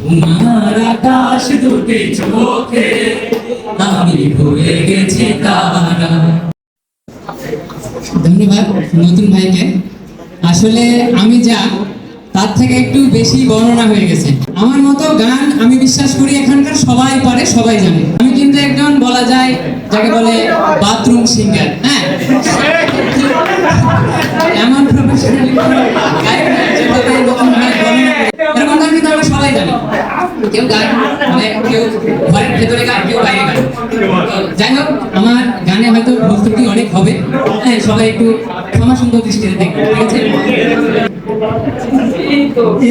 তোমার আকাশ দুটি চোখে আমি হয়ে গেছি তারা। ধন্যবাদ নতুন ভাইকে। আসলে আমি যা তার থেকে একটু বেশি বর্ণনা হয়ে গেছে। আমার মতো গান আমি বিশ্বাস করি এখানকার সবাই পারে, সবাই জানে। আমি কিন্তু একজন বলা যায় যাকে বলে বাথরুম সিঙ্গার। হ্যাঁ, এমন প্রফেশনাল গায়ক যেভাবে নতুন ভাই বর্ণনা করে, এরকম গান কিন্তু আমরা সবাই জানি। কেউ গান মানে কেউ ঘরের ভেতরে গান, কেউ বাইরে গান। যাই হোক, আমার গানে হয়তো ভুল ত্রুটি অনেক হবে। হ্যাঁ, সবাই একটু ক্ষমা সুন্দর দৃষ্টিতে দেখবে, ঠিক আছে?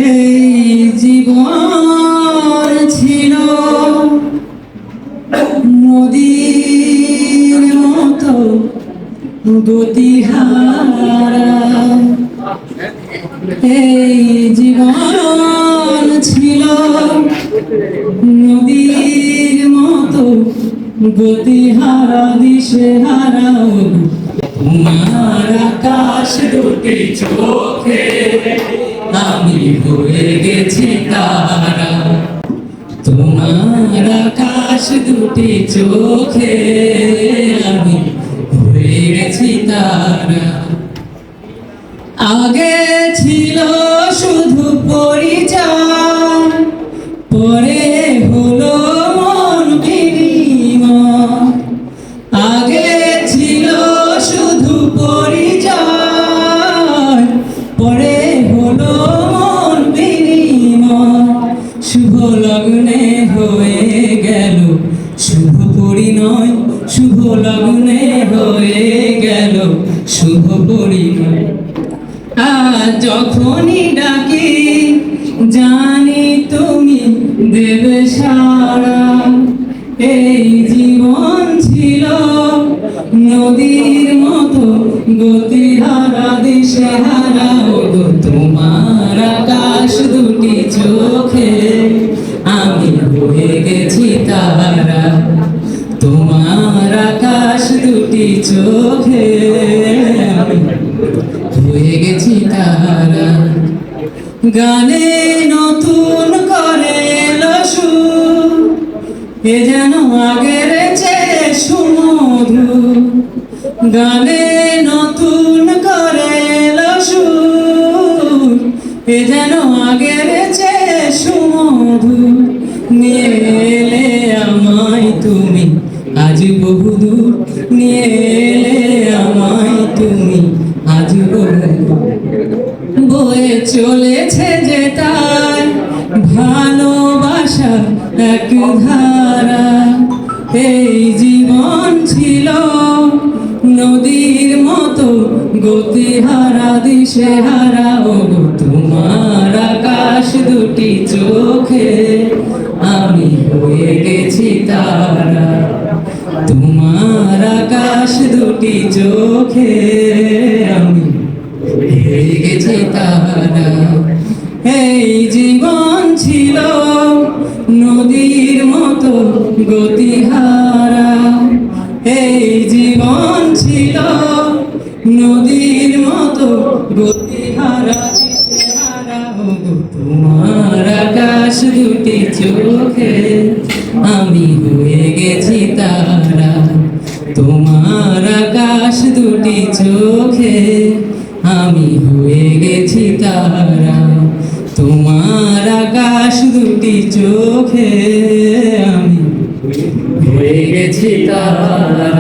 এই জীবন ছিল নদীর মতো গতিহারা, এই জীবন ছিল নদীর মতো গতিহারা, দিশেহারা। তোমার আকাশ দুটি চোখে আমি হয়ে গেছি তারা। তোমার আকাশ দুটি চোখে আমি হয়ে গেছি তারা। আগে ছিল শুধু পরিচয়, পরে হলো মন বিনিময়। আগে ছিল শুধু পরিচয়, পরে হলো মন বিনিময়। শুভ লগ্নে হয়ে গেল শুভ পরিণয়, শুভ লগ্নে হয়ে গেল শুভ পরিণয়। আর যখনই ডাকি জানি তুমি দেবে সাড়া। এই জীবন ছিল নদীর মতো গতিহারা, দিশেহারা। ওগো তোমার আকাশ দুটি চোখে আমি হয়ে গেছি তারা। তোমার আকাশ দুটি চোখে আমি হয়ে গেছি তারা। গানে নতুন করে এলো সুর, এ যেন আগের চেয়ে সুমধুর। গানে নতুন করে এলো সুর, এ যেন আগের চেয়ে সুমধুর। নিয়ে এলে আমায় তুমি আজ বহুদূর, নিয়ে এলে আমায় তুমি আজ বহুদূর। বয়ে চলেছে যে তাই ভালোবাসা এক ধারা। এই জীবন ছিল নদীর মতো গতিহারা, দিশেহারা। ওগো তোমার আকাশ দুটি চোখে আমি হয়ে গেছি তারা। তোমার আকাশ দুটি চোখে আমি হয়ে গেছি তারা। এই জীবন ছিল নদীর মতো গতিহারা, এই জীবন ছিল নদীর মতো গতিহারা, দিশেহারা। ওগো তোমার আকাশ দুটি চোখে আমি হয়ে গেছি তারা। তোমার আকাশ দুটি চোখে আমি হয়ে গেছি তারা। তোমার আকাশ দুটি চোখে আমি হয়ে গেছি তারা।